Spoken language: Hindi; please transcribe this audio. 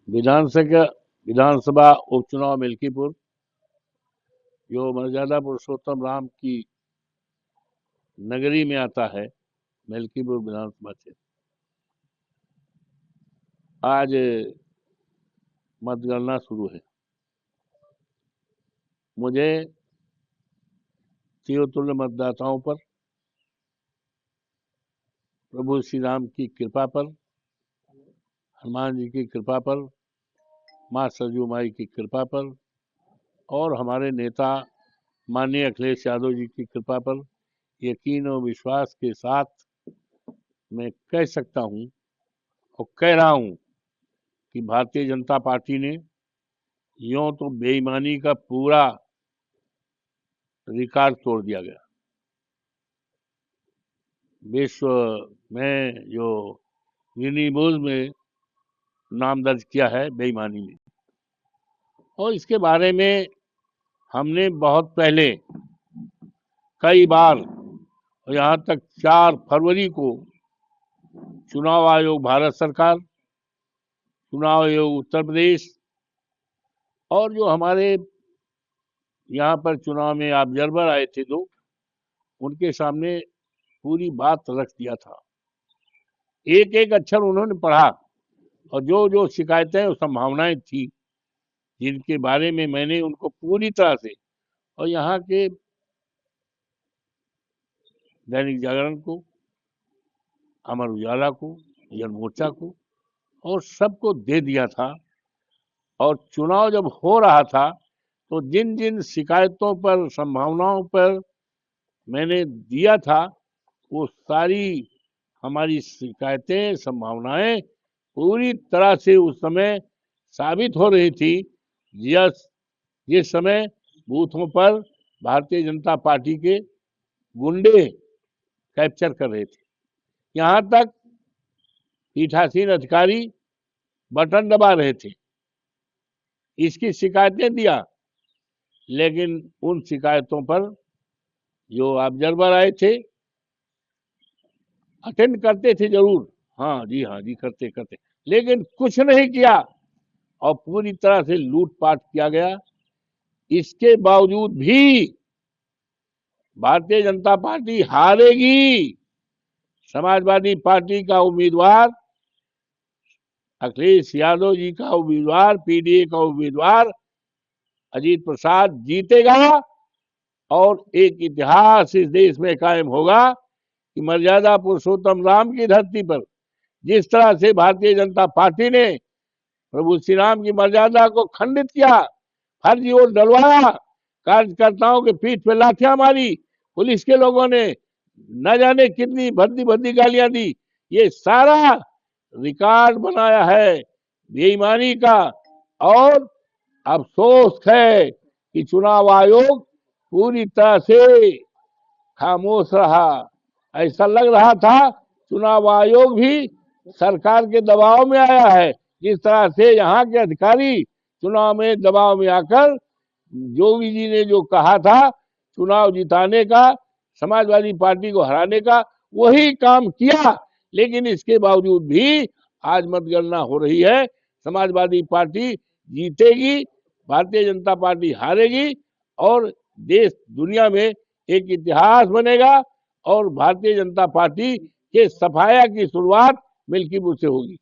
विधानसभा उपचुनाव मिल्कीपुर जो मर्यादा पुरुषोत्तम राम की नगरी में आता है, मिल्कीपुर विधानसभा क्षेत्र। आज मतगणना शुरू है। मुझे तीर्थतुल्य मतदाताओं पर, प्रभु श्री राम की कृपा पर, हनुमान जी की कृपा पर, माँ सरयू माई की कृपा पर और हमारे नेता माननीय अखिलेश यादव जी की कृपा पर यकीन और विश्वास के साथ मैं कह सकता हूं और कह रहा हूं कि भारतीय जनता पार्टी ने यूं तो बेईमानी का पूरा रिकॉर्ड तोड़ दिया गया। विश्व में जो गिनीज में नाम दर्ज किया है बेईमानी में, और इसके बारे में हमने बहुत पहले कई बार, यहाँ तक 4 फरवरी को चुनाव आयोग भारत सरकार, चुनाव आयोग उत्तर प्रदेश और जो हमारे यहाँ पर चुनाव में ऑब्जर्वर आए थे 2, उनके सामने पूरी बात रख दिया था। एक एक अक्षर उन्होंने पढ़ा और जो जो शिकायतें और संभावनाएं थी जिनके बारे में मैंने उनको पूरी तरह से, और यहाँ के दैनिक जागरण को, अमर उजाला को, जन मोर्चा को और सबको दे दिया था। और चुनाव जब हो रहा था तो जिन जिन शिकायतों पर, संभावनाओं पर मैंने दिया था, वो सारी हमारी शिकायतें, संभावनाएं पूरी तरह से उस समय साबित हो रही थी। जिस समय बूथों पर भारतीय जनता पार्टी के गुंडे कैप्चर कर रहे थे, यहाँ तक पीठासीन अधिकारी बटन दबा रहे थे, इसकी शिकायतें दिया। लेकिन उन शिकायतों पर जो ऑब्जर्वर आए थे, अटेंड करते थे जरूर, हाँ जी करते, लेकिन कुछ नहीं किया और पूरी तरह से लूटपाट किया गया। इसके बावजूद भी भारतीय जनता पार्टी हारेगी। समाजवादी पार्टी का उम्मीदवार, अखिलेश यादव जी का उम्मीदवार, पीडीए का उम्मीदवार अजीत प्रसाद जीतेगा और एक इतिहास इस देश में कायम होगा कि मर्यादा पुरुषोत्तम राम की धरती पर जिस तरह से भारतीय जनता पार्टी ने प्रभु श्री राम की मर्यादा को खंडित किया, फर्जी वोट डलवाया, कार्यकर्ताओं के पीठ पे लाठियां मारी, पुलिस के लोगों ने न जाने कितनी भद्दी भद्दी गालियां दी, ये सारा रिकॉर्ड बनाया है बेईमानी का। और अफसोस है कि चुनाव आयोग पूरी तरह से खामोश रहा। ऐसा लग रहा था चुनाव आयोग भी सरकार के दबाव में आया है। जिस तरह से यहाँ के अधिकारी चुनाव में दबाव में आकर योगी जी ने जो कहा था चुनाव जिताने का, समाजवादी पार्टी को हराने का, वही काम किया। लेकिन इसके बावजूद भी आज मतगणना हो रही है, समाजवादी पार्टी जीतेगी, भारतीय जनता पार्टी हारेगी और देश दुनिया में एक इतिहास बनेगा और भारतीय जनता पार्टी के सफाया की शुरुआत मिल्कीपुर से होगी।